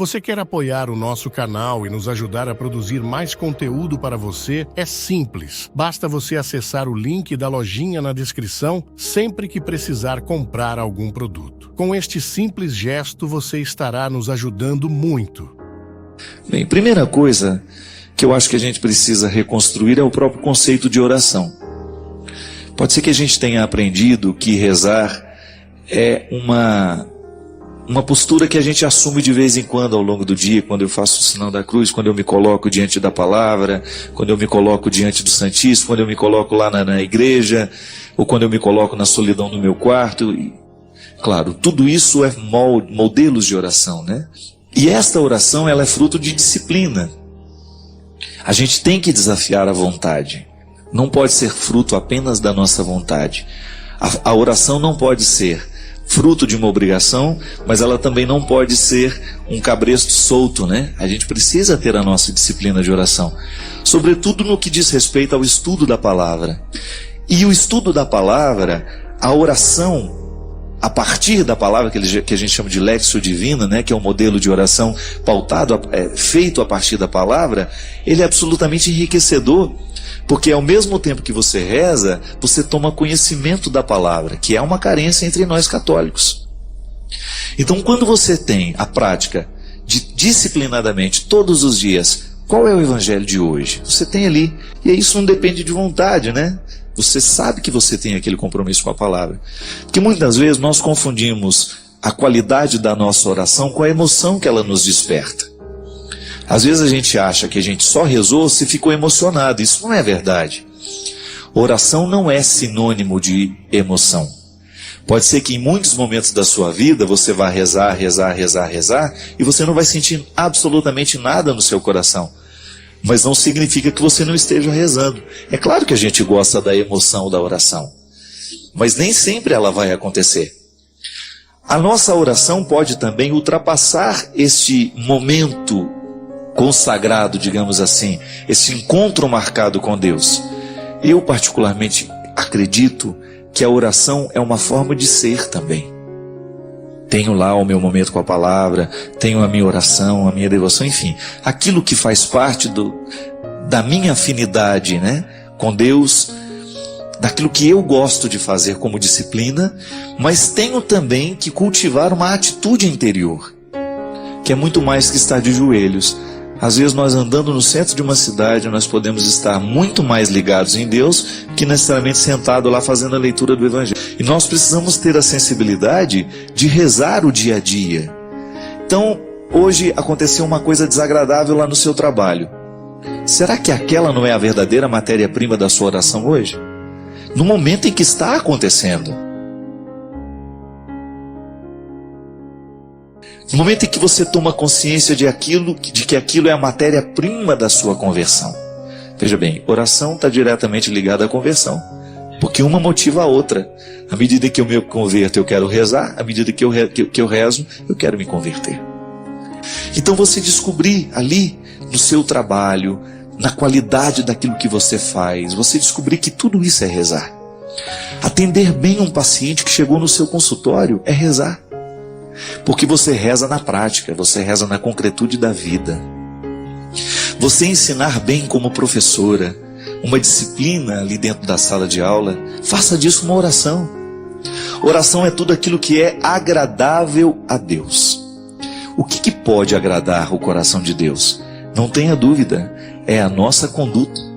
Você quer apoiar o nosso canal e nos ajudar a produzir mais conteúdo para você? É simples. Basta você acessar o link da lojinha na descrição sempre que precisar comprar algum produto. Com este simples gesto, você estará nos ajudando muito. Bem, primeira coisa que eu acho que a gente precisa reconstruir é o próprio conceito de oração. Pode ser que a gente tenha aprendido que rezar é uma postura que a gente assume de vez em quando ao longo do dia, quando eu faço o sinal da cruz, quando eu me coloco diante da palavra, quando eu me coloco diante do Santíssimo, quando eu me coloco lá na igreja, ou quando eu me coloco na solidão do meu quarto. E, claro, tudo isso é modelos de oração, né? E esta oração, ela é fruto de disciplina. A gente tem que desafiar a vontade. Não pode ser fruto apenas da nossa vontade. A oração não pode ser fruto de uma obrigação, mas ela também não pode ser um cabresto solto, né? A gente precisa ter a nossa disciplina de oração, sobretudo no que diz respeito ao estudo da palavra. E o estudo da palavra, a oração a partir da palavra, que a gente chama de Lectio Divina, né, que é um modelo de oração pautado, feito a partir da palavra, ele é absolutamente enriquecedor, porque ao mesmo tempo que você reza, você toma conhecimento da palavra, que é uma carência entre nós católicos. Então, quando você tem a prática de disciplinadamente, todos os dias, qual é o evangelho de hoje? Você tem ali, e isso não depende de vontade, né? Você sabe que você tem aquele compromisso com a palavra. Porque muitas vezes nós confundimos a qualidade da nossa oração com a emoção que ela nos desperta. Às vezes a gente acha que a gente só rezou se ficou emocionado. Isso não é verdade. Oração não é sinônimo de emoção. Pode ser que em muitos momentos da sua vida você vá rezar e você não vai sentir absolutamente nada no seu coração. Mas não significa que você não esteja rezando. É claro que a gente gosta da emoção da oração, mas nem sempre ela vai acontecer. A nossa oração pode também ultrapassar este momento consagrado, digamos assim, esse encontro marcado com Deus. Eu particularmente acredito que a oração é uma forma de ser também. Tenho lá o meu momento com a palavra, tenho a minha oração, a minha devoção, enfim. Aquilo que faz parte da minha afinidade, né, com Deus, daquilo que eu gosto de fazer como disciplina, mas tenho também que cultivar uma atitude interior, que é muito mais que estar de joelhos. Às vezes nós andando no centro de uma cidade, nós podemos estar muito mais ligados em Deus que necessariamente sentado lá fazendo a leitura do Evangelho. E nós precisamos ter a sensibilidade de rezar o dia a dia. Então, hoje aconteceu uma coisa desagradável lá no seu trabalho. Será que aquela não é a verdadeira matéria-prima da sua oração hoje? No momento em que está acontecendo. No momento em que você toma consciência de que aquilo é a matéria-prima da sua conversão. Veja bem, oração está diretamente ligada à conversão, porque uma motiva a outra. À medida que eu me converto, eu quero rezar. À medida que eu rezo, eu quero me converter. Então você descobrir ali, no seu trabalho, na qualidade daquilo que você faz, você descobrir que tudo isso é rezar. Atender bem um paciente que chegou no seu consultório é rezar. Porque você reza na prática, você reza na concretude da vida. Você ensinar bem como professora, uma disciplina ali dentro da sala de aula, faça disso uma oração. Oração é tudo aquilo que é agradável a Deus. O que pode agradar o coração de Deus? Não tenha dúvida, é a nossa conduta.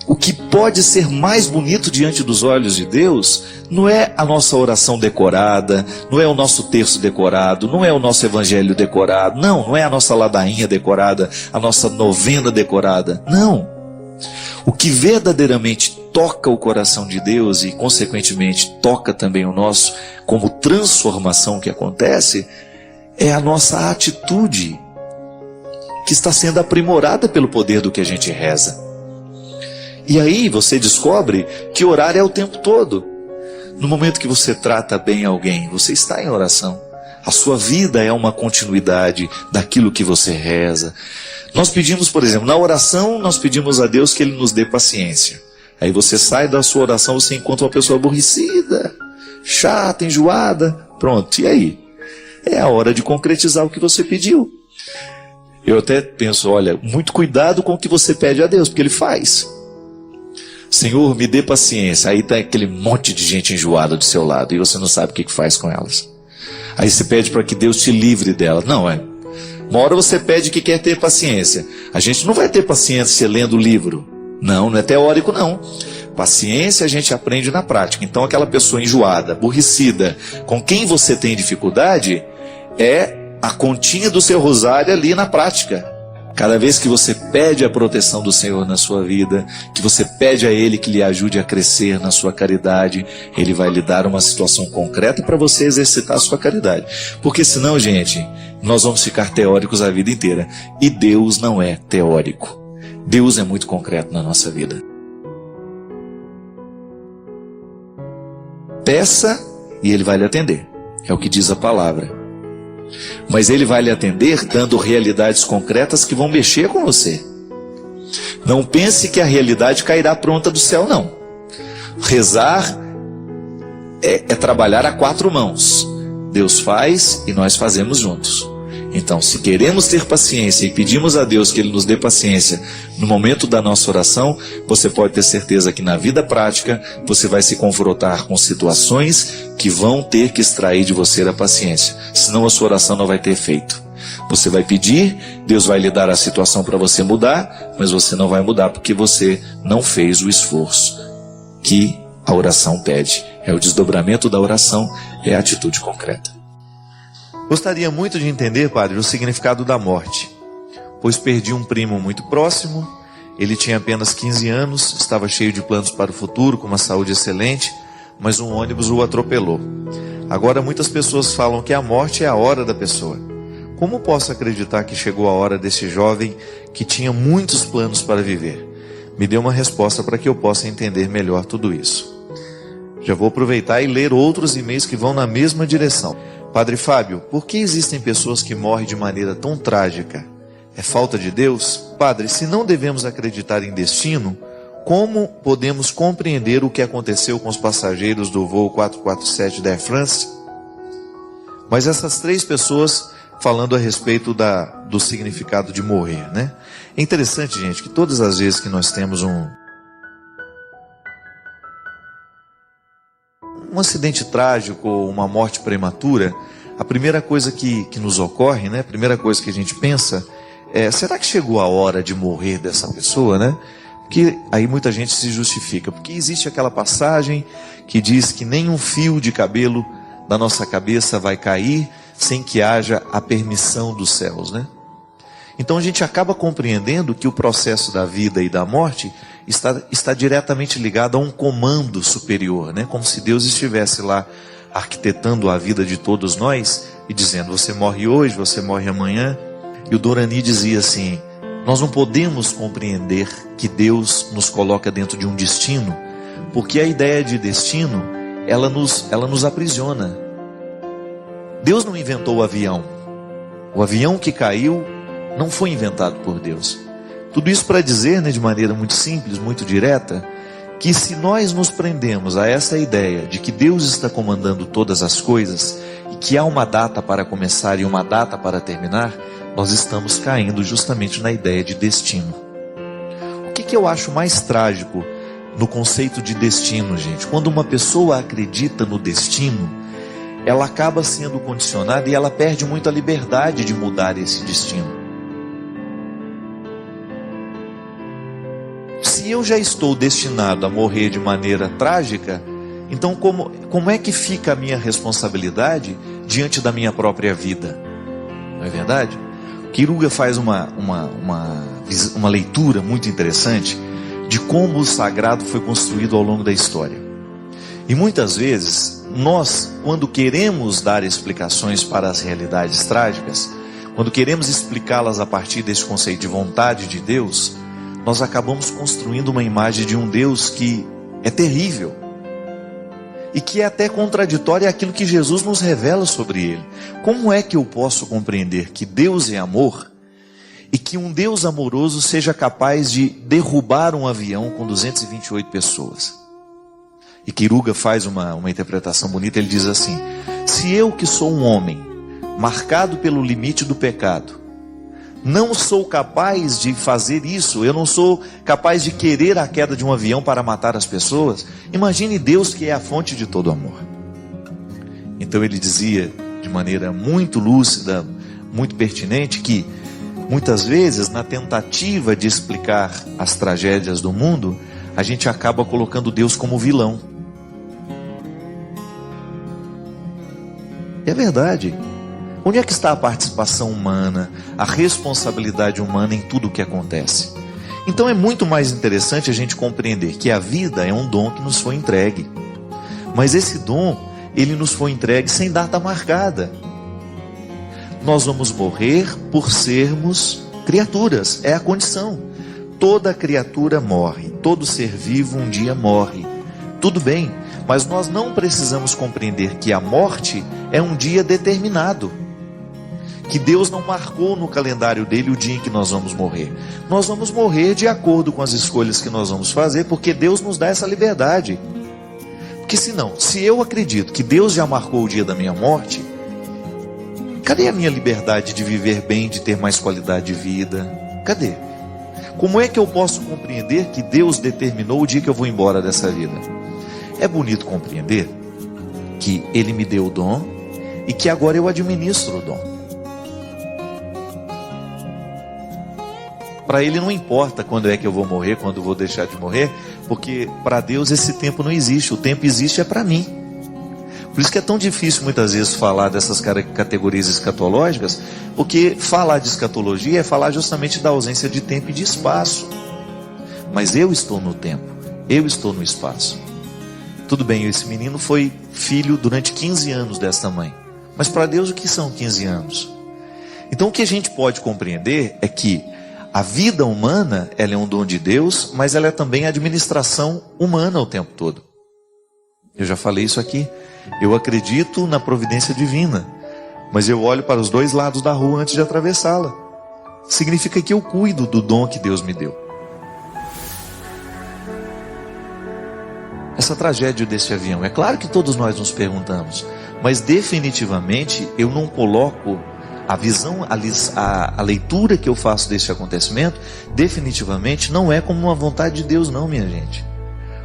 O que pode ser mais bonito diante dos olhos de Deus não é a nossa oração decorada, não é o nosso terço decorado, não é o nosso evangelho decorado, não é a nossa ladainha decorada, a nossa novena decorada, não. O que verdadeiramente toca o coração de Deus e consequentemente toca também o nosso, como transformação que acontece, é a nossa atitude, que está sendo aprimorada pelo poder do que a gente reza. E aí você descobre que orar é o tempo todo. No momento que você trata bem alguém, você está em oração. A sua vida é uma continuidade daquilo que você reza. Nós pedimos, por exemplo, na oração, nós pedimos a Deus que Ele nos dê paciência. Aí você sai da sua oração, você encontra uma pessoa aborrecida, chata, enjoada. Pronto, e aí? É a hora de concretizar o que você pediu. Eu até penso, olha, muito cuidado com o que você pede a Deus, porque Ele faz. Senhor, me dê paciência. Aí está aquele monte de gente enjoada do seu lado e você não sabe o que faz com elas. Aí você pede para que Deus te livre dela. Não, é. Uma hora você pede que quer ter paciência. A gente não vai ter paciência lendo o livro. Não, não é teórico não. Paciência a gente aprende na prática. Então aquela pessoa enjoada, aborrecida, com quem você tem dificuldade, é a continha do seu rosário ali na prática. Cada vez que você pede a proteção do Senhor na sua vida, que você pede a Ele que lhe ajude a crescer na sua caridade, Ele vai lhe dar uma situação concreta para você exercitar a sua caridade. Porque senão, gente, nós vamos ficar teóricos a vida inteira. E Deus não é teórico. Deus é muito concreto na nossa vida. Peça e Ele vai lhe atender. É o que diz a palavra. Mas Ele vai lhe atender dando realidades concretas que vão mexer com você. Não pense que a realidade cairá pronta do céu, não. Rezar é trabalhar a 4 mãos. Deus faz e nós fazemos juntos. Então, se queremos ter paciência e pedimos a Deus que Ele nos dê paciência no momento da nossa oração, você pode ter certeza que na vida prática você vai se confrontar com situações que vão ter que extrair de você a paciência. Senão a sua oração não vai ter efeito. Você vai pedir, Deus vai lhe dar a situação para você mudar, mas você não vai mudar porque você não fez o esforço que a oração pede. É o desdobramento da oração, é a atitude concreta. Gostaria muito de entender, padre, o significado da morte, pois perdi um primo muito próximo, ele tinha apenas 15 anos, estava cheio de planos para o futuro, com uma saúde excelente, mas um ônibus o atropelou. Agora muitas pessoas falam que a morte é a hora da pessoa. Como posso acreditar que chegou a hora desse jovem que tinha muitos planos para viver? Me dê uma resposta para que eu possa entender melhor tudo isso. Já vou aproveitar e ler outros e-mails que vão na mesma direção. Padre Fábio, por que existem pessoas que morrem de maneira tão trágica? É falta de Deus? Padre, se não devemos acreditar em destino, como podemos compreender o que aconteceu com os passageiros do voo 447 da Air France? Mas essas 3 pessoas falando a respeito do significado de morrer, né? É interessante, gente, que todas as vezes que nós temos um acidente trágico ou uma morte prematura, a primeira coisa que nos ocorre, né? A primeira coisa que a gente pensa é, será que chegou a hora de morrer dessa pessoa, né? Porque aí muita gente se justifica, porque existe aquela passagem que diz que nem um fio de cabelo da nossa cabeça vai cair sem que haja a permissão dos céus, né? Então a gente acaba compreendendo que o processo da vida e da morte está diretamente ligado a um comando superior, né? Como se Deus estivesse lá arquitetando a vida de todos nós e dizendo, você morre hoje, você morre amanhã. E o Dorani dizia assim, nós não podemos compreender que Deus nos coloca dentro de um destino, porque a ideia de destino, ela nos aprisiona. Deus não inventou o avião. O avião que caiu não foi inventado por Deus. Tudo isso para dizer, né, de maneira muito simples, muito direta, que se nós nos prendemos a essa ideia de que Deus está comandando todas as coisas e que há uma data para começar e uma data para terminar, nós estamos caindo justamente na ideia de destino. O que eu acho mais trágico no conceito de destino, gente? Quando uma pessoa acredita no destino, ela acaba sendo condicionada e ela perde muito a liberdade de mudar esse destino. Se eu já estou destinado a morrer de maneira trágica, então como é que fica a minha responsabilidade diante da minha própria vida? Não é verdade? Quiruga faz uma leitura muito interessante de como o sagrado foi construído ao longo da história. E muitas vezes, nós, quando queremos dar explicações para as realidades trágicas, quando queremos explicá-las a partir desse conceito de vontade de Deus, nós acabamos construindo uma imagem de um Deus que é terrível e que é até contraditória àquilo que Jesus nos revela sobre ele. Como é que eu posso compreender que Deus é amor e que um Deus amoroso seja capaz de derrubar um avião com 228 pessoas? E Quiruga faz uma interpretação bonita, ele diz assim, se eu que sou um homem, marcado pelo limite do pecado, não sou capaz de fazer isso, eu não sou capaz de querer a queda de um avião para matar as pessoas. Imagine Deus, que é a fonte de todo amor. Então ele dizia de maneira muito lúcida, muito pertinente, que muitas vezes na tentativa de explicar as tragédias do mundo, a gente acaba colocando Deus como vilão. É verdade. Onde é que está a participação humana, a responsabilidade humana em tudo o que acontece? Então é muito mais interessante a gente compreender que a vida é um dom que nos foi entregue. Mas esse dom, ele nos foi entregue sem data marcada. Nós vamos morrer por sermos criaturas, é a condição. Toda criatura morre, todo ser vivo um dia morre. Tudo bem, mas nós não precisamos compreender que a morte é um dia determinado. Que Deus não marcou no calendário dele o dia em que nós vamos morrer. Nós vamos morrer de acordo com as escolhas que nós vamos fazer, porque Deus nos dá essa liberdade. Porque senão, se eu acredito que Deus já marcou o dia da minha morte, cadê a minha liberdade de viver bem, de ter mais qualidade de vida? Cadê? Como é que eu posso compreender que Deus determinou o dia que eu vou embora dessa vida? É bonito compreender que Ele me deu o dom e que agora eu administro o dom. Para Ele não importa quando é que eu vou morrer, quando eu vou deixar de morrer, porque para Deus esse tempo não existe, o tempo existe é para mim. Por isso que é tão difícil muitas vezes falar dessas categorias escatológicas, porque falar de escatologia é falar justamente da ausência de tempo e de espaço. Mas eu estou no tempo, eu estou no espaço. Tudo bem, esse menino foi filho durante 15 anos desta mãe, mas para Deus o que são 15 anos? Então o que a gente pode compreender é que a vida humana, ela é um dom de Deus, mas ela é também administração humana o tempo todo. Eu já falei isso aqui. Eu acredito na providência divina, mas eu olho para os dois lados da rua antes de atravessá-la. Significa que eu cuido do dom que Deus me deu. Essa tragédia desse avião, é claro que todos nós nos perguntamos, mas definitivamente eu não coloco a visão, a leitura que eu faço desse acontecimento, definitivamente não é como uma vontade de Deus não, minha gente.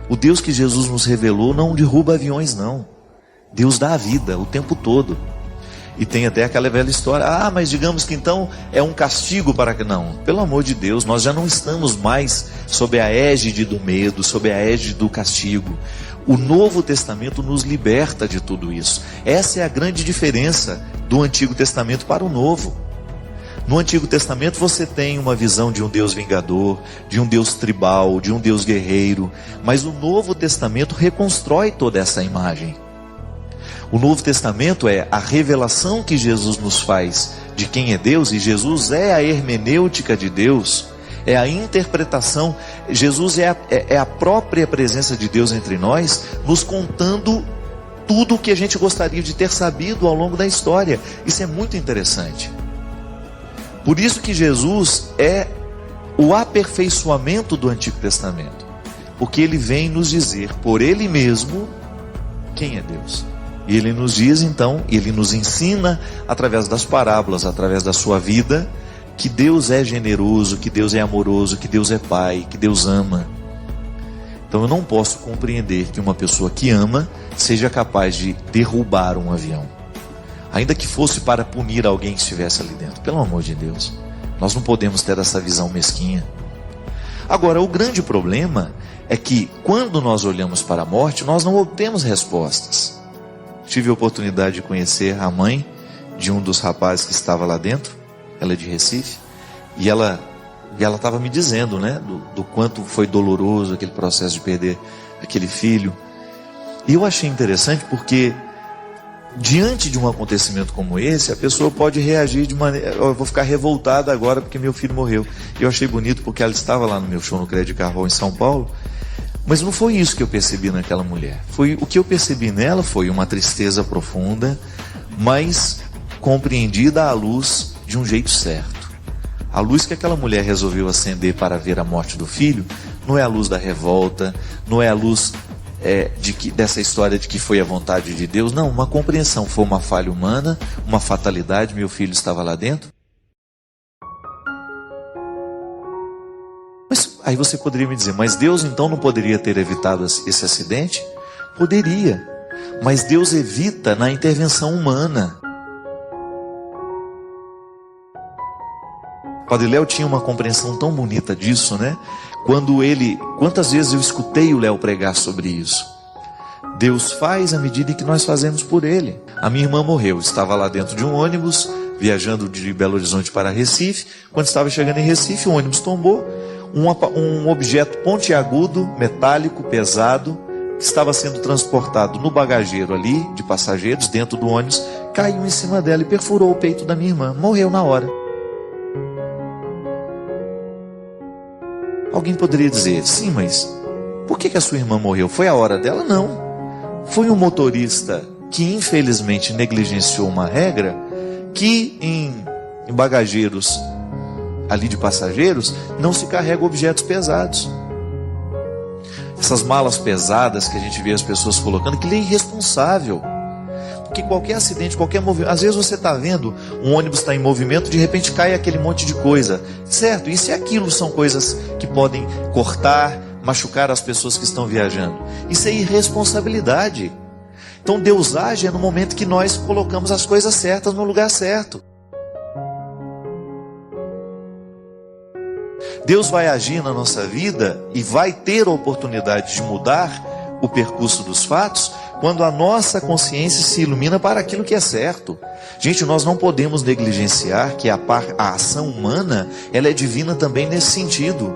O Deus que Jesus nos revelou não derruba aviões não. Deus dá a vida o tempo todo. E tem até aquela velha história, mas digamos que então é um castigo para que... Não, pelo amor de Deus, nós já não estamos mais sob a égide do medo, sob a égide do castigo. O Novo Testamento nos liberta de tudo isso. Essa é a grande diferença do Antigo Testamento para o Novo. No Antigo Testamento você tem uma visão de um Deus vingador, de um Deus tribal, de um Deus guerreiro, mas o Novo Testamento reconstrói toda essa imagem. O Novo Testamento é a revelação que Jesus nos faz de quem é Deus, e Jesus é a hermenêutica de Deus, é a interpretação. Jesus é a própria presença de Deus entre nós, nos contando tudo o que a gente gostaria de ter sabido ao longo da história. Isso é muito interessante. Por isso que Jesus é o aperfeiçoamento do Antigo Testamento, porque ele vem nos dizer por ele mesmo quem é Deus. E ele nos diz então, ele nos ensina através das parábolas, através da sua vida, que Deus é generoso, que Deus é amoroso, que Deus é Pai, que Deus ama. Então eu não posso compreender que uma pessoa que ama seja capaz de derrubar um avião, ainda que fosse para punir alguém que estivesse ali dentro. Pelo amor de Deus, nós não podemos ter essa visão mesquinha. Agora, o grande problema é que quando nós olhamos para a morte, nós não obtemos respostas. Tive a oportunidade de conhecer a mãe de um dos rapazes que estava lá dentro, ela é de Recife, e ela estava me dizendo, né, do quanto foi doloroso aquele processo de perder aquele filho. E eu achei interessante porque diante de um acontecimento como esse, a pessoa pode reagir de maneira... Eu vou ficar revoltada agora porque meu filho morreu. Eu achei bonito porque ela estava lá no meu show no Crédito Carvalho em São Paulo. Mas não foi isso que eu percebi naquela mulher. O que eu percebi nela foi uma tristeza profunda, mas compreendida à luz de um jeito certo. A luz que aquela mulher resolveu acender para ver a morte do filho não é a luz da revolta, não é a luz dessa história de que foi a vontade de Deus. Não, uma compreensão. Foi uma falha humana, uma fatalidade, meu filho estava lá dentro. aí você poderia me dizer, mas Deus então não poderia ter evitado esse acidente? Poderia, mas Deus evita na intervenção humana. Padre Léo tinha uma compreensão tão bonita disso, né? Quantas vezes eu escutei o Léo pregar sobre isso? Deus faz à medida que nós fazemos por Ele. A minha irmã morreu, estava lá dentro de um ônibus, viajando de Belo Horizonte para Recife. Quando estava chegando em Recife, o ônibus tombou. Um objeto pontiagudo, metálico, pesado, que estava sendo transportado no bagageiro ali, de passageiros, dentro do ônibus, caiu em cima dela e perfurou o peito da minha irmã. Morreu na hora. Alguém poderia dizer, sim, mas por que a sua irmã morreu? Foi a hora dela? Não. Foi um motorista que infelizmente negligenciou uma regra que em bagageiros ali de passageiros não se carrega objetos pesados. Essas malas pesadas que a gente vê as pessoas colocando, que é irresponsável. Porque qualquer acidente, qualquer movimento, às vezes você está vendo, um ônibus está em movimento, de repente cai aquele monte de coisa, certo? Isso e aquilo são coisas que podem cortar, machucar as pessoas que estão viajando. Isso é irresponsabilidade. Então Deus age no momento que nós colocamos as coisas certas no lugar certo. Deus vai agir na nossa vida e vai ter a oportunidade de mudar o percurso dos fatos quando a nossa consciência se ilumina para aquilo que é certo. Gente, nós não podemos negligenciar que a ação humana, ela é divina também nesse sentido.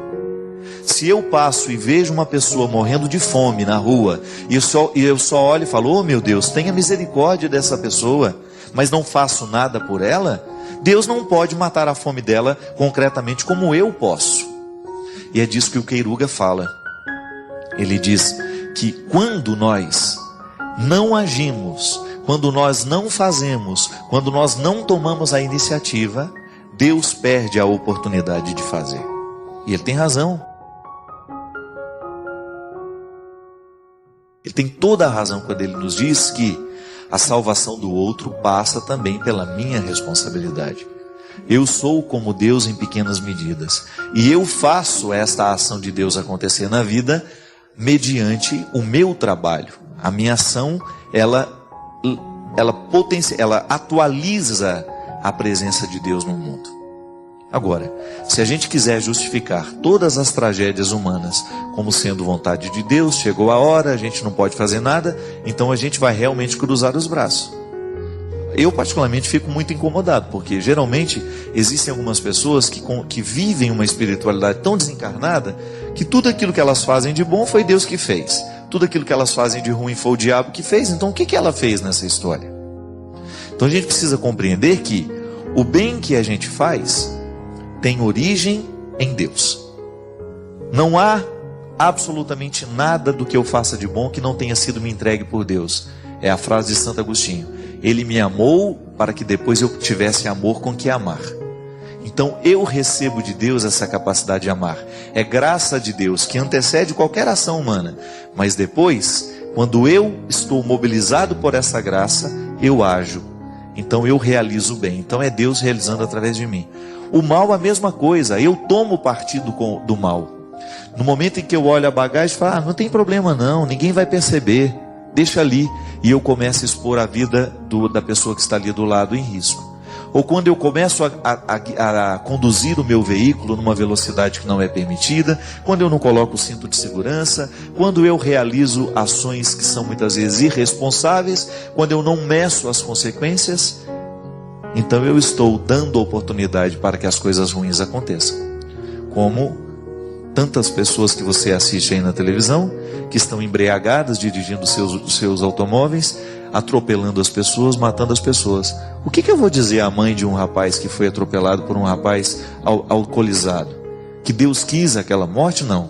Se eu passo e vejo uma pessoa morrendo de fome na rua, e eu só olho e falo, oh meu Deus, tenha misericórdia dessa pessoa, mas não faço nada por ela, Deus não pode matar a fome dela concretamente como eu posso. E é disso que o Queiruga fala. Ele diz que quando nós não agimos, quando nós não fazemos, quando nós não tomamos a iniciativa, Deus perde a oportunidade de fazer. E ele tem razão. Ele tem toda a razão quando ele nos diz que a salvação do outro passa também pela minha responsabilidade. Eu sou como Deus em pequenas medidas. E eu faço esta ação de Deus acontecer na vida mediante o meu trabalho. A minha ação, ela atualiza a presença de Deus no mundo. Agora, se a gente quiser justificar todas as tragédias humanas como sendo vontade de Deus, chegou a hora, a gente não pode fazer nada, então a gente vai realmente cruzar os braços. Eu particularmente fico muito incomodado, porque geralmente existem algumas pessoas que vivem uma espiritualidade tão desencarnada, que tudo aquilo que elas fazem de bom foi Deus que fez. Tudo aquilo que elas fazem de ruim foi o diabo que fez. Então o que ela fez nessa história? Então a gente precisa compreender que o bem que a gente faz tem origem em Deus. Não há absolutamente nada do que eu faça de bom que não tenha sido me entregue por Deus. É a frase de Santo Agostinho. Ele me amou para que depois eu tivesse amor com que amar. Então eu recebo de Deus essa capacidade de amar. É graça de Deus que antecede qualquer ação humana. Mas depois, quando eu estou mobilizado por essa graça, eu ajo. Então eu realizo o bem. Então é Deus realizando através de mim. O mal a mesma coisa. Eu tomo partido do mal. No momento em que eu olho a bagagem, falo, não tem problema não, ninguém vai perceber. Deixa ali. E eu começo a expor a vida da pessoa que está ali do lado em risco. Ou quando eu começo a conduzir o meu veículo numa velocidade que não é permitida, quando eu não coloco o cinto de segurança, quando eu realizo ações que são muitas vezes irresponsáveis, quando eu não meço as consequências, então eu estou dando oportunidade para que as coisas ruins aconteçam. Como tantas pessoas que você assiste aí na televisão, que estão embriagadas, dirigindo seus automóveis, atropelando as pessoas, matando as pessoas. O que eu vou dizer à mãe de um rapaz que foi atropelado por um rapaz alcoolizado? Que Deus quis aquela morte? Não.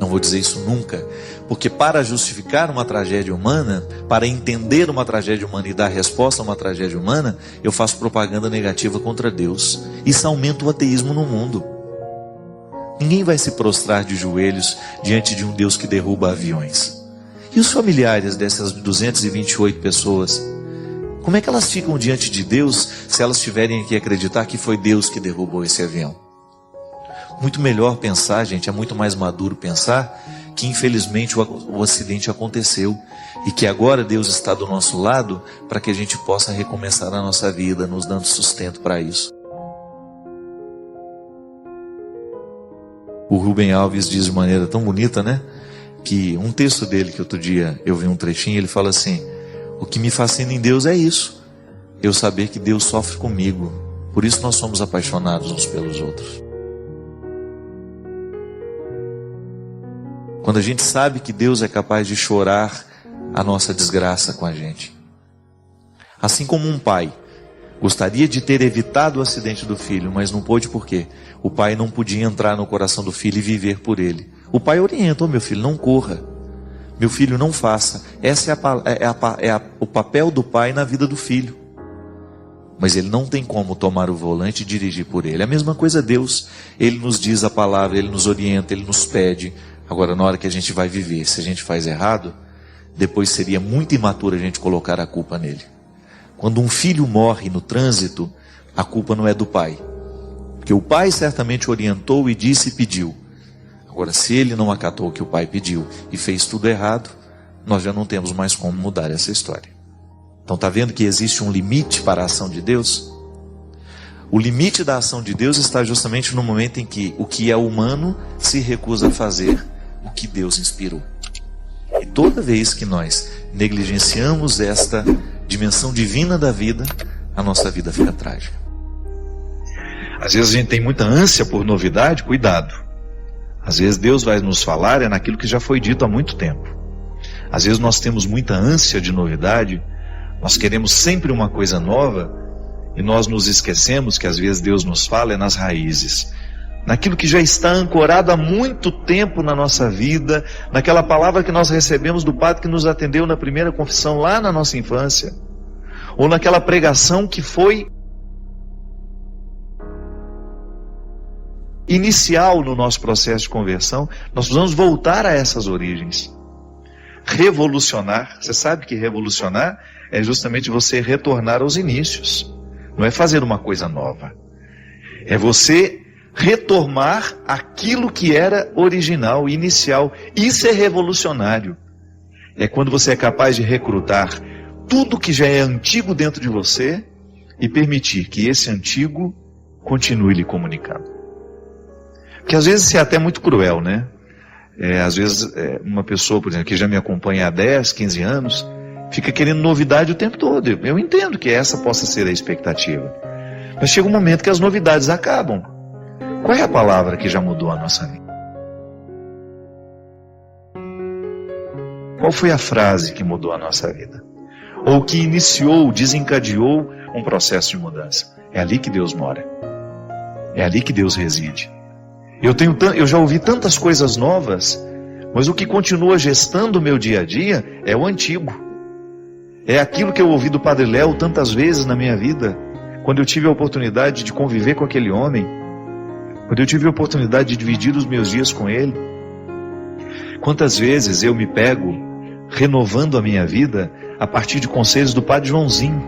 Não vou dizer isso nunca. Porque para justificar uma tragédia humana, para entender uma tragédia humana e dar resposta a uma tragédia humana, eu faço propaganda negativa contra Deus. Isso aumenta o ateísmo no mundo. Ninguém vai se prostrar de joelhos diante de um Deus que derruba aviões. E os familiares dessas 228 pessoas? Como é que elas ficam diante de Deus se elas tiverem que acreditar que foi Deus que derrubou esse avião? Muito melhor pensar, gente, é muito mais maduro pensar que infelizmente o acidente aconteceu e que agora Deus está do nosso lado para que a gente possa recomeçar a nossa vida, nos dando sustento para isso. O Rubem Alves diz de maneira tão bonita, né? Que um texto dele, que outro dia eu vi um trechinho, ele fala assim: o que me fascina em Deus é isso, eu saber que Deus sofre comigo, por isso nós somos apaixonados uns pelos outros. Quando a gente sabe que Deus é capaz de chorar a nossa desgraça com a gente. Assim como um pai gostaria de ter evitado o acidente do filho, mas não pôde por quê? O pai não podia entrar no coração do filho e viver por ele. O pai orienta: meu filho, não corra. Meu filho, não faça. Esse é o papel do pai na vida do filho. Mas ele não tem como tomar o volante e dirigir por ele. A mesma coisa Deus. Ele nos diz a palavra, Ele nos orienta, Ele nos pede. Agora, na hora que a gente vai viver, se a gente faz errado, depois seria muito imaturo a gente colocar a culpa nele. Quando um filho morre no trânsito, a culpa não é do pai. Porque o pai certamente orientou e disse e pediu. Agora, se ele não acatou o que o pai pediu e fez tudo errado, nós já não temos mais como mudar essa história. Então, está vendo que existe um limite para a ação de Deus? O limite da ação de Deus está justamente no momento em que o que é humano se recusa a fazer o que Deus inspirou. E toda vez que nós negligenciamos esta dimensão divina da vida, a nossa vida fica trágica. Às vezes a gente tem muita ânsia por novidade, cuidado. Às vezes Deus vai nos falar naquilo que já foi dito há muito tempo. Às vezes nós temos muita ânsia de novidade, nós queremos sempre uma coisa nova, e nós nos esquecemos que às vezes Deus nos fala nas raízes, naquilo que já está ancorado há muito tempo na nossa vida, naquela palavra que nós recebemos do padre que nos atendeu na primeira confissão lá na nossa infância, ou naquela pregação que foi inicial no nosso processo de conversão. Nós precisamos voltar a essas origens. Revolucionar, você sabe que revolucionar é justamente você retornar aos inícios, não é fazer uma coisa nova, é você retomar aquilo que era original, inicial. Isso é revolucionário. É quando você é capaz de recrutar tudo que já é antigo dentro de você e permitir que esse antigo continue lhe comunicando. Porque às vezes isso é até muito cruel, né? Às vezes uma pessoa, por exemplo, que já me acompanha há 10, 15 anos, fica querendo novidade o tempo todo. Eu entendo que essa possa ser a expectativa. Mas chega um momento que as novidades acabam. Qual é a palavra que já mudou a nossa vida? Qual foi a frase que mudou a nossa vida? Ou que iniciou, desencadeou um processo de mudança? É ali que Deus mora. É ali que Deus reside. Eu já ouvi tantas coisas novas, mas o que continua gestando o meu dia a dia é o antigo. É aquilo que eu ouvi do Padre Léo tantas vezes na minha vida, quando eu tive a oportunidade de conviver com aquele homem, quando eu tive a oportunidade de dividir os meus dias com ele. Quantas vezes eu me pego renovando a minha vida a partir de conselhos do Padre Joãozinho.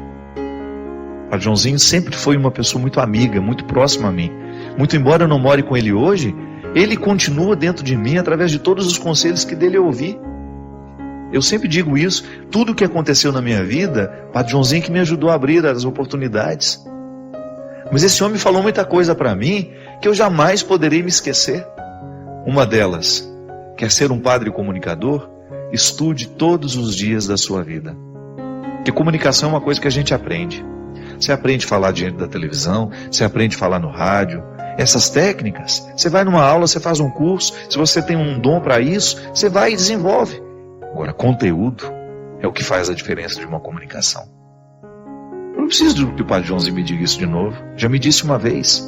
O Padre Joãozinho sempre foi uma pessoa muito amiga, muito próxima a mim. Muito embora eu não more com ele hoje, ele continua dentro de mim através de todos os conselhos que dele eu ouvi. Eu sempre digo isso, tudo o que aconteceu na minha vida, Padre Joãozinho que me ajudou a abrir as oportunidades. Mas esse homem falou muita coisa para mim que eu jamais poderei me esquecer. Uma delas, quer ser um padre comunicador? Estude todos os dias da sua vida. Porque comunicação é uma coisa que a gente aprende. Você aprende a falar diante da televisão, você aprende a falar no rádio. Essas técnicas, você vai numa aula, você faz um curso, se você tem um dom para isso, você vai e desenvolve. Agora, conteúdo é o que faz a diferença de uma comunicação. Eu não preciso que o Padre Joãozinho me diga isso de novo, já me disse uma vez.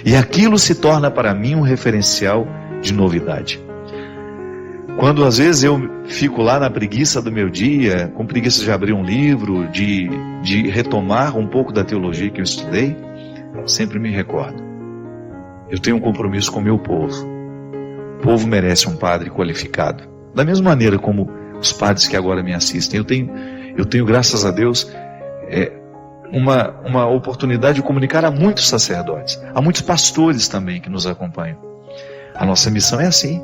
E aquilo se torna para mim um referencial de novidade. Quando às vezes eu fico lá na preguiça do meu dia, com preguiça de abrir um livro, de retomar um pouco da teologia que eu estudei, sempre me recordo. Eu tenho um compromisso com o meu povo. O povo merece um padre qualificado. Da mesma maneira como os padres que agora me assistem. Eu tenho graças a Deus, uma oportunidade de comunicar a muitos sacerdotes, a muitos pastores também que nos acompanham. A nossa missão é assim.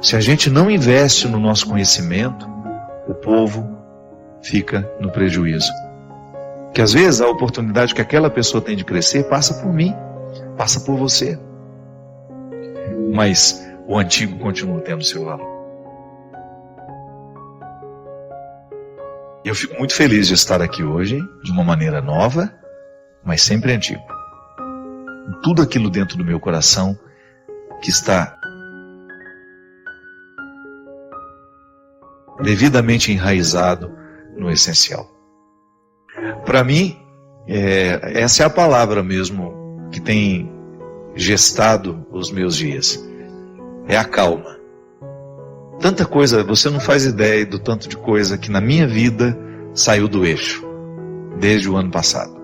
Se a gente não investe no nosso conhecimento, o povo fica no prejuízo. Que às vezes a oportunidade que aquela pessoa tem de crescer passa por mim, passa por você. Mas o antigo continua tendo seu valor. Eu fico muito feliz de estar aqui hoje, de uma maneira nova, mas sempre antigo. Tudo aquilo dentro do meu coração que está devidamente enraizado no essencial. Para mim, essa é a palavra mesmo que tem gestado os meus dias. É a calma. Tanta coisa, você não faz ideia do tanto de coisa que na minha vida saiu do eixo, desde o ano passado.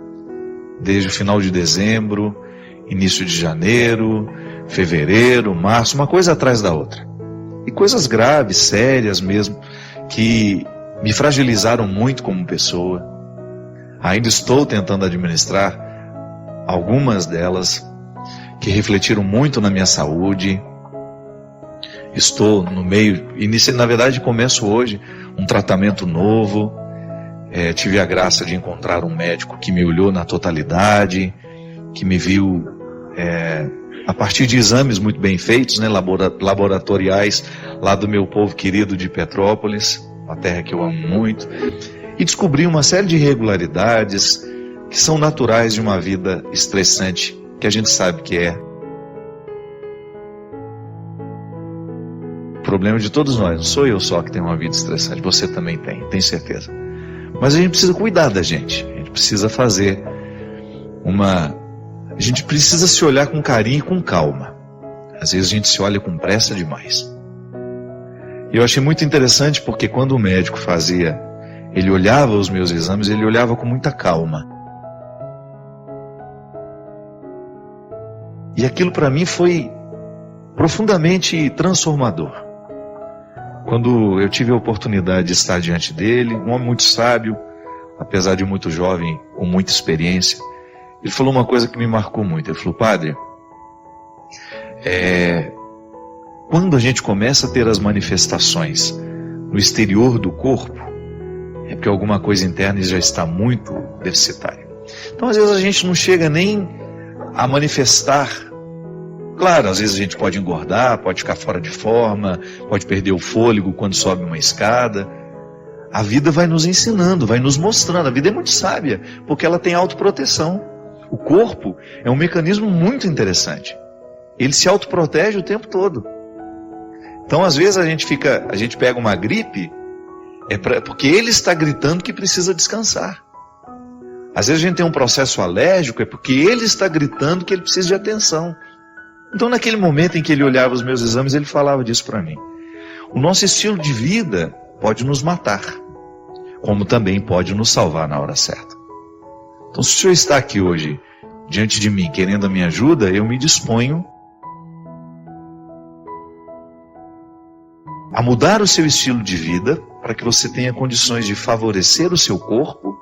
Desde o final de dezembro, início de janeiro, fevereiro, março, uma coisa atrás da outra. E coisas graves, sérias mesmo, que me fragilizaram muito como pessoa. Ainda estou tentando administrar algumas delas, que refletiram muito na minha saúde. Estou no meio, na verdade começo hoje um tratamento novo. Tive a graça de encontrar um médico que me olhou na totalidade, que me viu a partir de exames muito bem feitos, né, laboratoriais, lá do meu povo querido de Petrópolis, uma terra que eu amo muito, e descobri uma série de irregularidades que são naturais de uma vida estressante, que a gente sabe que é. O problema de todos nós, não sou eu só que tenho uma vida estressante, você também tem, tenho certeza. Mas a gente precisa cuidar da gente, a gente precisa fazer a gente precisa se olhar com carinho e com calma. Às vezes a gente se olha com pressa demais. E eu achei muito interessante porque quando o médico ele olhava os meus exames, ele olhava com muita calma. E aquilo para mim foi profundamente transformador. Quando eu tive a oportunidade de estar diante dele, um homem muito sábio, apesar de muito jovem, com muita experiência, ele falou uma coisa que me marcou muito. Ele falou: padre, quando a gente começa a ter as manifestações no exterior do corpo, é porque alguma coisa interna já está muito deficitária. Então às vezes a gente não chega nem a manifestar. Claro, às vezes a gente pode engordar, pode ficar fora de forma, pode perder o fôlego quando sobe uma escada. A vida vai nos ensinando, vai nos mostrando. A vida é muito sábia, porque ela tem autoproteção. O corpo é um mecanismo muito interessante. Ele se autoprotege o tempo todo. Então, às vezes a gente pega uma gripe, porque ele está gritando que precisa descansar. Às vezes a gente tem um processo alérgico, é porque ele está gritando que ele precisa de atenção. Então, naquele momento em que ele olhava os meus exames, ele falava disso para mim. O nosso estilo de vida pode nos matar, como também pode nos salvar na hora certa. Então, se o senhor está aqui hoje, diante de mim, querendo a minha ajuda, eu me disponho a mudar o seu estilo de vida para que você tenha condições de favorecer o seu corpo,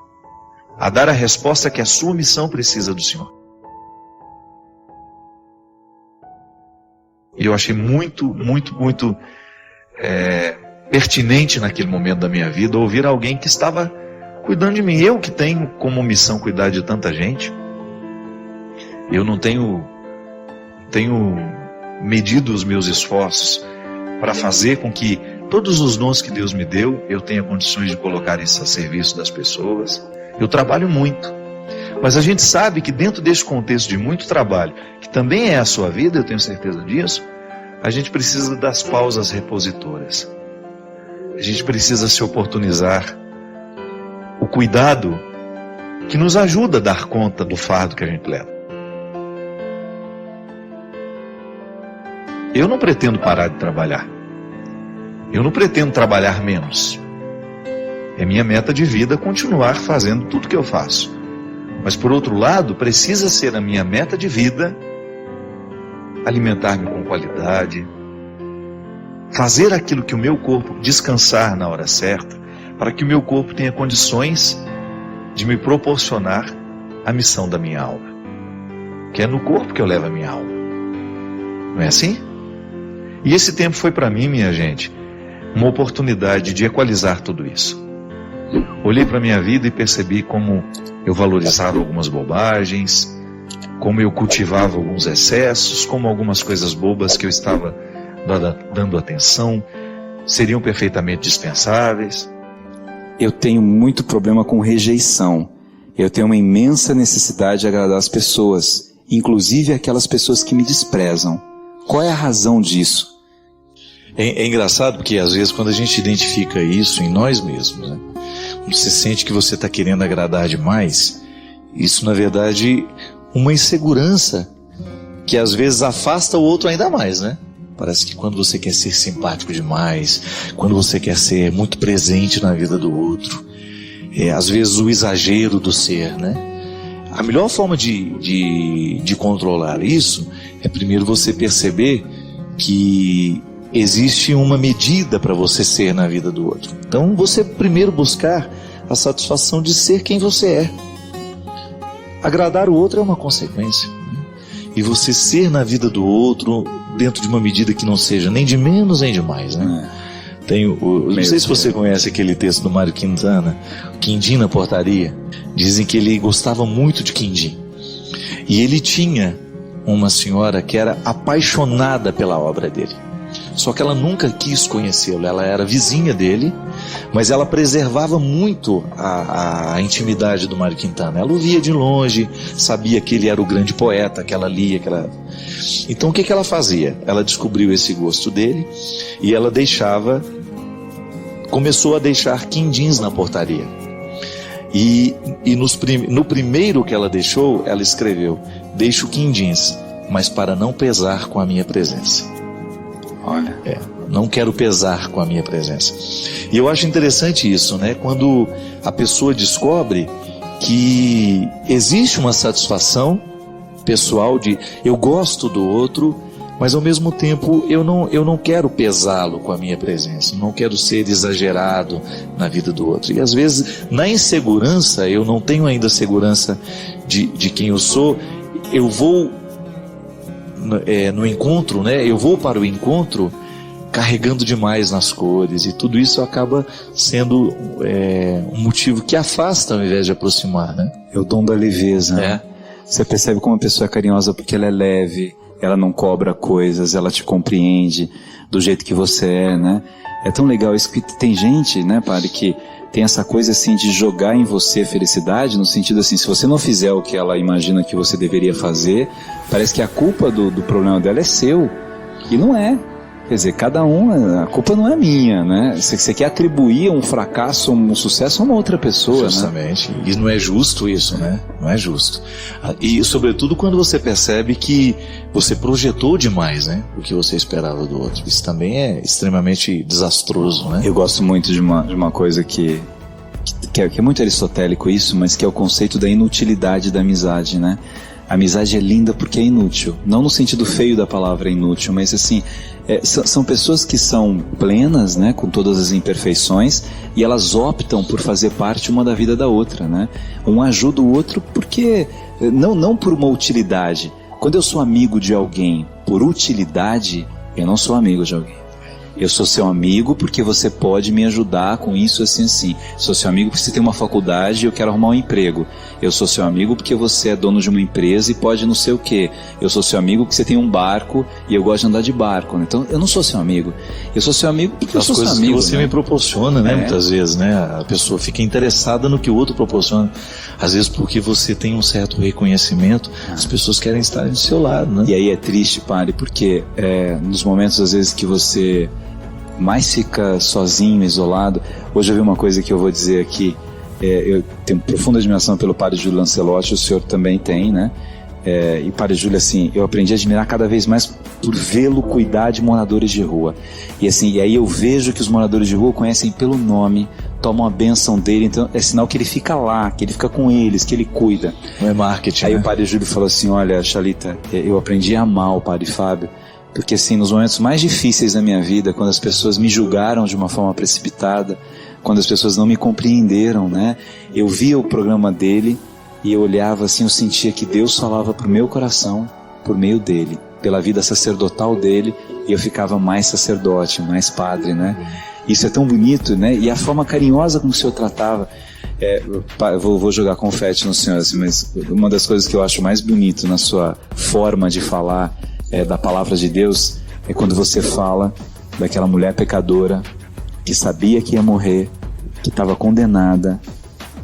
a dar a resposta que a sua missão precisa do Senhor. E eu achei muito pertinente naquele momento da minha vida ouvir alguém que estava cuidando de mim. Eu que tenho como missão cuidar de tanta gente, eu não tenho medido os meus esforços para fazer com que todos os dons que Deus me deu, eu tenha condições de colocar isso a serviço das pessoas. Eu trabalho muito. Mas a gente sabe que dentro desse contexto de muito trabalho, que também é a sua vida, eu tenho certeza disso, a gente precisa das pausas repositoras. A gente precisa se oportunizar o cuidado que nos ajuda a dar conta do fardo que a gente leva. Eu não pretendo parar de trabalhar. Eu não pretendo trabalhar menos. É minha meta de vida continuar fazendo tudo que eu faço. Mas, por outro lado, precisa ser a minha meta de vida alimentar-me com qualidade, fazer aquilo que o meu corpo descansar na hora certa, para que o meu corpo tenha condições de me proporcionar a missão da minha alma. Que é no corpo que eu levo a minha alma. Não é assim? E esse tempo foi para mim, minha gente, uma oportunidade de equalizar tudo isso. Olhei para a minha vida e percebi como eu valorizava algumas bobagens, como eu cultivava alguns excessos, como algumas coisas bobas que eu estava dando atenção seriam perfeitamente dispensáveis. Eu tenho muito problema com rejeição. Eu tenho uma imensa necessidade de agradar as pessoas, inclusive aquelas pessoas que me desprezam. Qual é a razão disso? É engraçado porque às vezes quando a gente identifica isso em nós mesmos, né? Você sente que você está querendo agradar demais, isso na verdade uma insegurança que às vezes afasta o outro ainda mais, né? Parece que quando você quer ser simpático demais, quando você quer ser muito presente na vida do outro, às vezes o exagero do ser, né? A melhor forma de controlar isso é primeiro você perceber que existe uma medida para você ser na vida do outro. Então você primeiro buscar a satisfação de ser quem você é. Agradar o outro é uma consequência, né? E você ser na vida do outro dentro de uma medida que não seja nem de menos nem de mais, né? Não sei se você conhece aquele texto do Mário Quintana, Quindim na Portaria. Dizem que ele gostava muito de quindim. E ele tinha uma senhora que era apaixonada pela obra dele. Só que ela nunca quis conhecê-lo. Ela era vizinha dele, mas ela preservava muito a intimidade do Mário Quintana. Ela o via de longe, sabia que ele era o grande poeta, que ela lia, Então o que ela fazia? Ela descobriu esse gosto dele e ela começou a deixar quindins na portaria. E no primeiro que ela deixou, ela escreveu: deixo quindins, mas para não pesar com a minha presença. Olha. Não quero pesar com a minha presença. E eu acho interessante isso, né? Quando a pessoa descobre que existe uma satisfação pessoal de eu gosto do outro, mas ao mesmo tempo eu não quero pesá-lo com a minha presença, não quero ser exagerado na vida do outro. E às vezes na insegurança, eu não tenho ainda segurança de quem eu sou, eu vou no encontro, né? Eu vou para o encontro carregando demais nas cores, e tudo isso acaba sendo um motivo que afasta ao invés de aproximar, né? É o dom da leveza, né? Você percebe como a pessoa é carinhosa porque ela é leve, ela não cobra coisas, ela te compreende do jeito que você é, né? É tão legal isso que tem gente, né, padre, que tem essa coisa assim de jogar em você felicidade, no sentido assim, se você não fizer o que ela imagina que você deveria fazer, parece que a culpa do problema dela é seu, e não é. Quer dizer, cada um, a culpa não é minha, né? Você quer atribuir um fracasso, um sucesso a uma outra pessoa, justamente, né? E não é justo isso, né? Não é justo. E sobretudo quando você percebe que você projetou demais, né? O que você esperava do outro. Isso também é extremamente desastroso, né? Eu gosto muito de uma coisa que é muito aristotélico isso, mas que é o conceito da inutilidade da amizade, né? A amizade é linda porque é inútil. Não no sentido feio da palavra inútil, mas assim, são pessoas que são plenas, né, com todas as imperfeições, e elas optam por fazer parte uma da vida da outra, né? Um ajuda o outro porque, não por uma utilidade. Quando eu sou amigo de alguém por utilidade, eu não sou amigo de alguém. Eu sou seu amigo porque você pode me ajudar com isso, assim, assim. Sou seu amigo porque você tem uma faculdade e eu quero arrumar um emprego. Eu sou seu amigo porque você é dono de uma empresa e pode não sei o quê. Eu sou seu amigo porque você tem um barco e eu gosto de andar de barco. Então, eu não sou seu amigo. Eu sou seu amigo porque eu sou seu amigo. As coisas que você me proporciona, né? Muitas vezes, né? A pessoa fica interessada no que o outro proporciona. Às vezes porque você tem um certo reconhecimento, as pessoas querem estar do seu lado, né? E aí é triste, padre, porque nos momentos, às vezes, que você mais fica sozinho, isolado. Hoje eu vi uma coisa que eu vou dizer aqui. Eu tenho profunda admiração pelo padre Júlio Lancelotti, o senhor também tem, né? E padre Júlio, assim, eu aprendi a admirar cada vez mais por vê-lo cuidar de moradores de rua. E assim, e aí eu vejo que os moradores de rua o conhecem pelo nome, tomam a bênção dele, então é sinal que ele fica lá, que ele fica com eles, que ele cuida. Não é marketing, Aí né? O padre Júlio falou assim: olha, Chalita, eu aprendi a amar o padre Fábio, porque assim, nos momentos mais difíceis da minha vida, quando as pessoas me julgaram de uma forma precipitada, quando as pessoas não me compreenderam, né? Eu via o programa dele e eu olhava assim, eu sentia que Deus falava para o meu coração por meio dele, pela vida sacerdotal dele, e eu ficava mais sacerdote, mais padre, né? Isso é tão bonito, né? E a forma carinhosa como o senhor tratava, vou jogar confete no senhor, assim, mas uma das coisas que eu acho mais bonito na sua forma de falar da palavra de Deus é quando você fala daquela mulher pecadora que sabia que ia morrer, que estava condenada,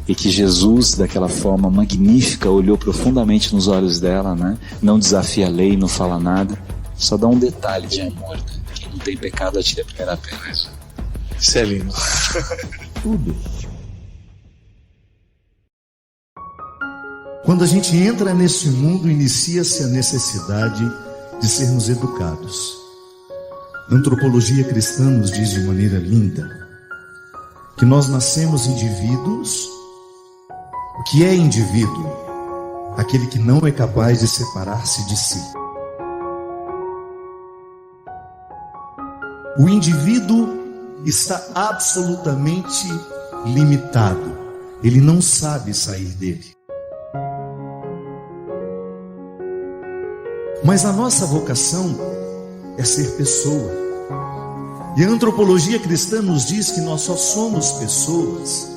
e que Jesus, daquela forma magnífica, olhou profundamente nos olhos dela, né? Não desafia a lei, não fala nada, só dá um detalhe de amor, né? Quem não tem pecado atire a primeira pedra. Isso é lindo. Tudo. Quando a gente entra nesse mundo, inicia-se a necessidade de sermos educados. A antropologia cristã nos diz de maneira linda que nós nascemos indivíduos. O que é indivíduo? Aquele que não é capaz de separar-se de si. O indivíduo está absolutamente limitado. Ele não sabe sair dele. Mas a nossa vocação é ser pessoa. E a antropologia cristã nos diz que nós só somos pessoas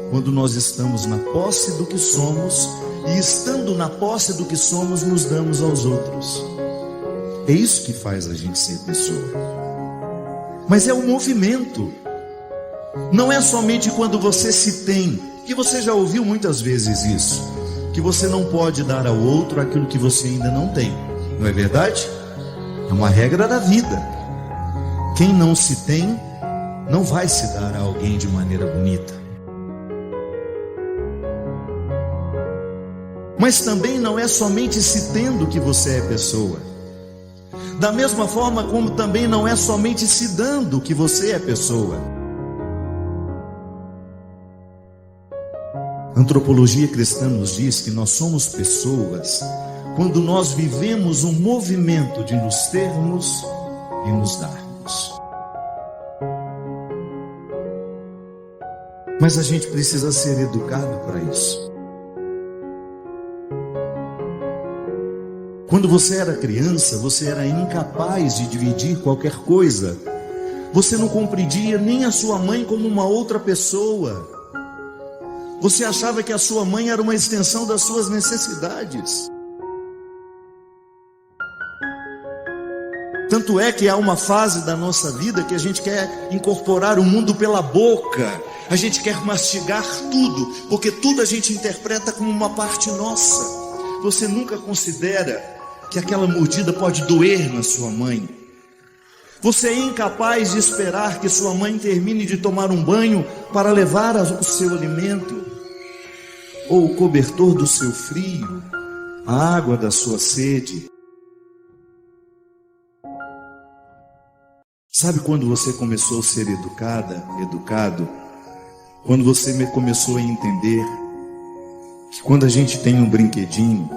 quando nós estamos na posse do que somos, e estando na posse do que somos, nos damos aos outros. É isso que faz a gente ser pessoa. Mas é um movimento. Não é somente quando você se tem, que você já ouviu muitas vezes isso, que você não pode dar ao outro aquilo que você ainda não tem. Não é verdade? É uma regra da vida. Quem não se tem, não vai se dar a alguém de maneira bonita. Mas também não é somente se tendo que você é pessoa. Da mesma forma como também não é somente se dando que você é pessoa. A antropologia cristã nos diz que nós somos pessoas quando nós vivemos um movimento de nos termos e nos darmos. Mas a gente precisa ser educado para isso. Quando você era criança, você era incapaz de dividir qualquer coisa. Você não compreendia nem a sua mãe como uma outra pessoa. Você achava que a sua mãe era uma extensão das suas necessidades. Tanto é que há uma fase da nossa vida que a gente quer incorporar o mundo pela boca. A gente quer mastigar tudo, porque tudo a gente interpreta como uma parte nossa. Você nunca considera que aquela mordida pode doer na sua mãe. Você é incapaz de esperar que sua mãe termine de tomar um banho para levar o seu alimento, ou o cobertor do seu frio, a água da sua sede. Sabe quando você começou a ser educado? Quando você começou a entender que quando a gente tem um brinquedinho,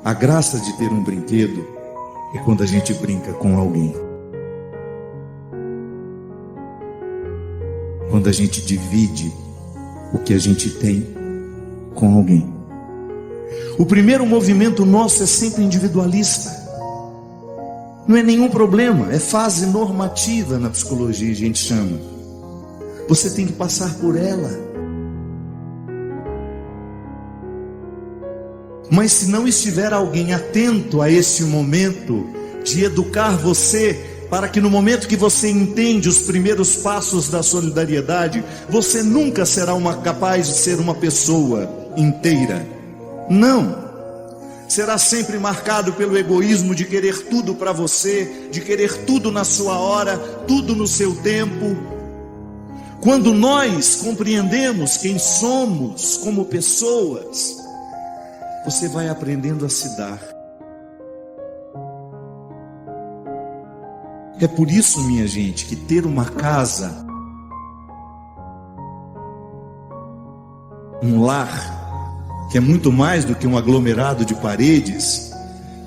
a graça de ter um brinquedo é quando a gente brinca com alguém. Quando a gente divide o que a gente tem com alguém. O primeiro movimento nosso é sempre individualista. Não é nenhum problema, é fase normativa na psicologia, a gente chama. Você tem que passar por ela. Mas se não estiver alguém atento a esse momento de educar você, para que no momento que você entende os primeiros passos da solidariedade, você nunca será capaz de ser uma pessoa inteira. Não. Será sempre marcado pelo egoísmo de querer tudo para você, de querer tudo na sua hora, tudo no seu tempo. Quando nós compreendemos quem somos como pessoas, você vai aprendendo a se dar. É por isso, minha gente, que ter uma casa, um lar, que é muito mais do que um aglomerado de paredes,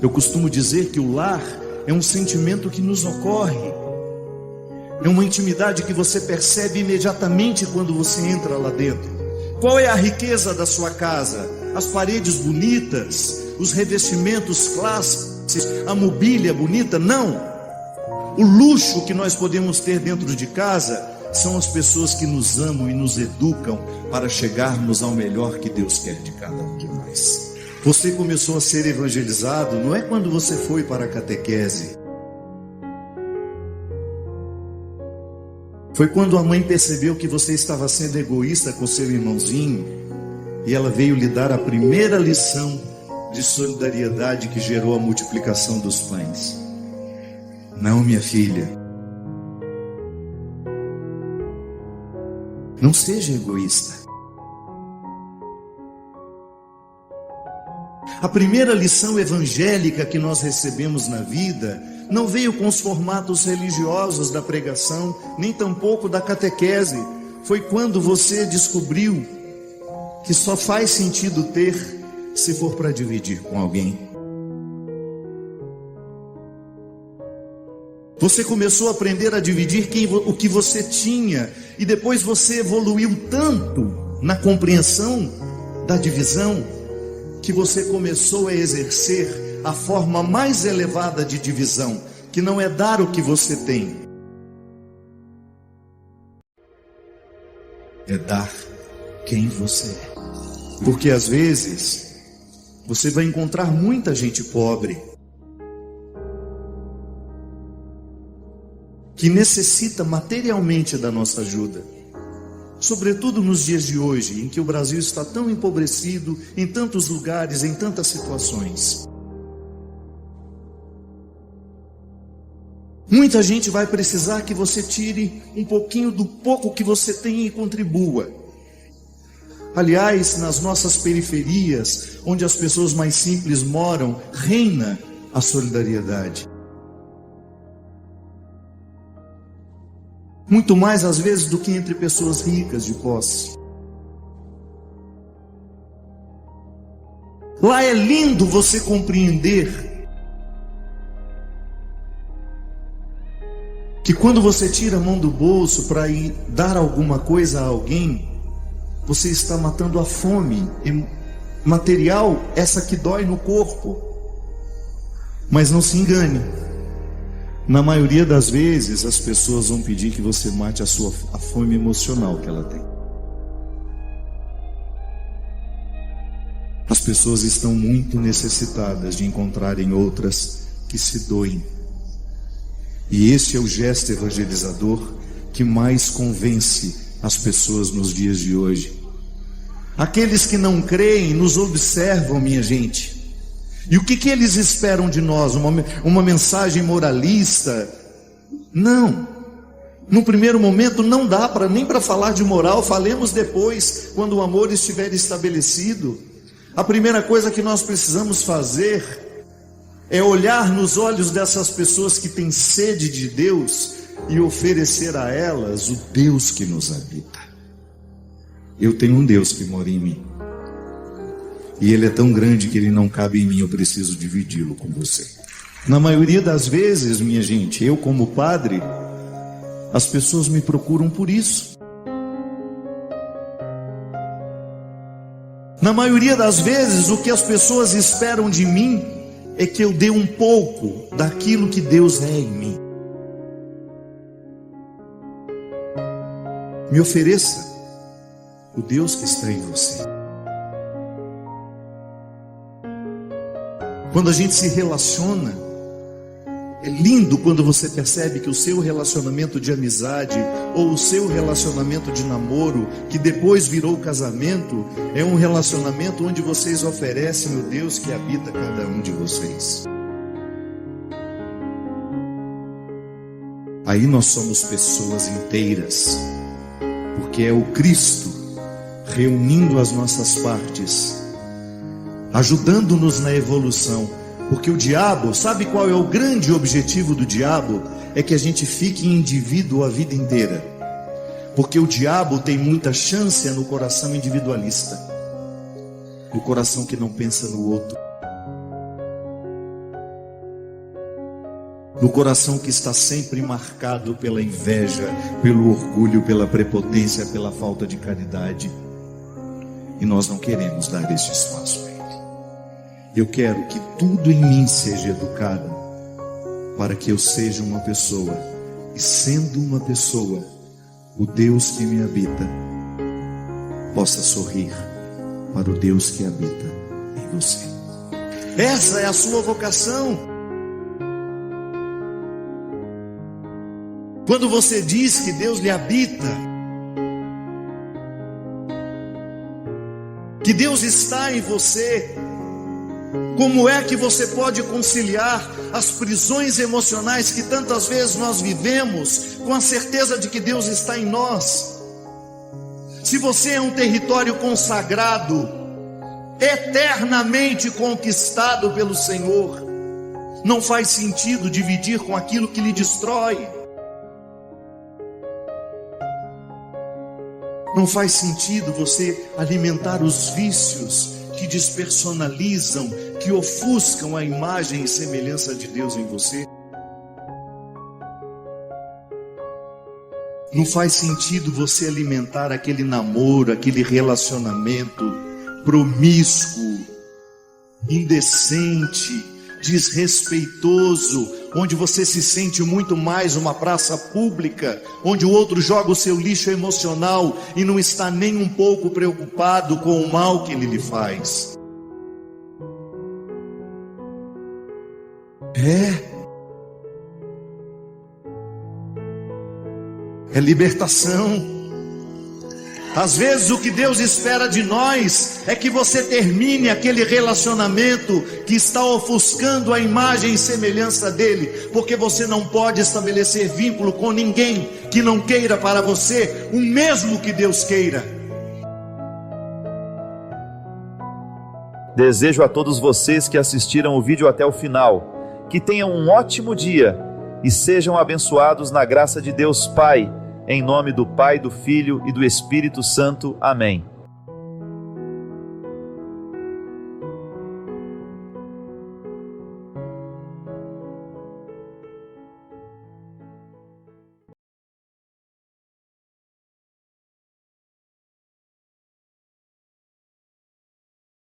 eu costumo dizer que o lar é um sentimento que nos ocorre. É uma intimidade que você percebe imediatamente quando você entra lá dentro. Qual é a riqueza da sua casa? As paredes bonitas, os revestimentos clássicos, a mobília bonita? Não. O luxo que nós podemos ter dentro de casa são as pessoas que nos amam e nos educam para chegarmos ao melhor que Deus quer de cada um de nós. Você começou a ser evangelizado não é quando você foi para a catequese. Foi quando a mãe percebeu que você estava sendo egoísta com seu irmãozinho e ela veio lhe dar a primeira lição de solidariedade que gerou a multiplicação dos pães. Não, minha filha, não seja egoísta. A primeira lição evangélica que nós recebemos na vida não veio com os formatos religiosos da pregação, nem tampouco da catequese. Foi quando você descobriu que só faz sentido ter se for para dividir com alguém. Você começou a aprender a dividir o que você tinha, e depois você evoluiu tanto na compreensão da divisão, que você começou a exercer a forma mais elevada de divisão, que não é dar o que você tem, é dar quem você é. Porque às vezes você vai encontrar muita gente pobre que necessita materialmente da nossa ajuda, sobretudo nos dias de hoje, em que o Brasil está tão empobrecido em tantos lugares, em tantas situações. Muita gente vai precisar que você tire um pouquinho do pouco que você tem e contribua. Aliás, nas nossas periferias, onde as pessoas mais simples moram, reina a solidariedade. Muito mais às vezes do que entre pessoas ricas de posse. Lá é lindo você compreender que quando você tira a mão do bolso para ir dar alguma coisa a alguém, você está matando a fome material, essa que dói no corpo. Mas não se engane, na maioria das vezes as pessoas vão pedir que você mate a fome emocional que ela tem. As pessoas estão muito necessitadas de encontrarem outras que se doem. E esse é o gesto evangelizador que mais convence as pessoas nos dias de hoje. Aqueles que não creem nos observam, minha gente. E o que eles esperam de nós? Uma mensagem moralista? Não. No primeiro momento não dá nem para falar de moral. Falemos depois, quando o amor estiver estabelecido. A primeira coisa que nós precisamos fazer é olhar nos olhos dessas pessoas que têm sede de Deus e oferecer a elas o Deus que nos habita. Eu tenho um Deus que mora em mim. E Ele é tão grande que Ele não cabe em mim, eu preciso dividi-lo com você. Na maioria das vezes, minha gente, eu como padre, as pessoas me procuram por isso. Na maioria das vezes, o que as pessoas esperam de mim é que eu dê um pouco daquilo que Deus é em mim. Me ofereça o Deus que está em você. Quando a gente se relaciona, é lindo quando você percebe que o seu relacionamento de amizade ou o seu relacionamento de namoro, que depois virou casamento, é um relacionamento onde vocês oferecem o Deus que habita cada um de vocês. Aí nós somos pessoas inteiras, porque é o Cristo reunindo as nossas partes, ajudando-nos na evolução. Porque o diabo, sabe qual é o grande objetivo do diabo? É que a gente fique indivíduo a vida inteira. Porque o diabo tem muita chance no coração individualista, no coração que não pensa no outro. no coração que está sempre marcado pela inveja, pelo orgulho, pela prepotência, pela falta de caridade. E nós não queremos dar esse espaço a Ele. Eu quero que tudo em mim seja educado, para que eu seja uma pessoa, e sendo uma pessoa, o Deus que me habita possa sorrir para o Deus que habita em você. Essa é a sua vocação. Quando você diz que Deus lhe habita, que Deus está em você, como é que você pode conciliar as prisões emocionais que tantas vezes nós vivemos com a certeza de que Deus está em nós? Se você é um território consagrado, eternamente conquistado pelo Senhor, não faz sentido dividir com aquilo que lhe destrói. Não faz sentido você alimentar os vícios que despersonalizam, que ofuscam a imagem e semelhança de Deus em você. Não faz sentido você alimentar aquele namoro, aquele relacionamento promíscuo, indecente, desrespeitoso, onde você se sente muito mais uma praça pública, onde o outro joga o seu lixo emocional e não está nem um pouco preocupado com o mal que ele lhe faz. É libertação. Às vezes o que Deus espera de nós é que você termine aquele relacionamento que está ofuscando a imagem e semelhança dele, porque você não pode estabelecer vínculo com ninguém que não queira para você o mesmo que Deus queira. Desejo a todos vocês que assistiram o vídeo até o final, que tenham um ótimo dia e sejam abençoados na graça de Deus Pai. Em nome do Pai, do Filho e do Espírito Santo. Amém.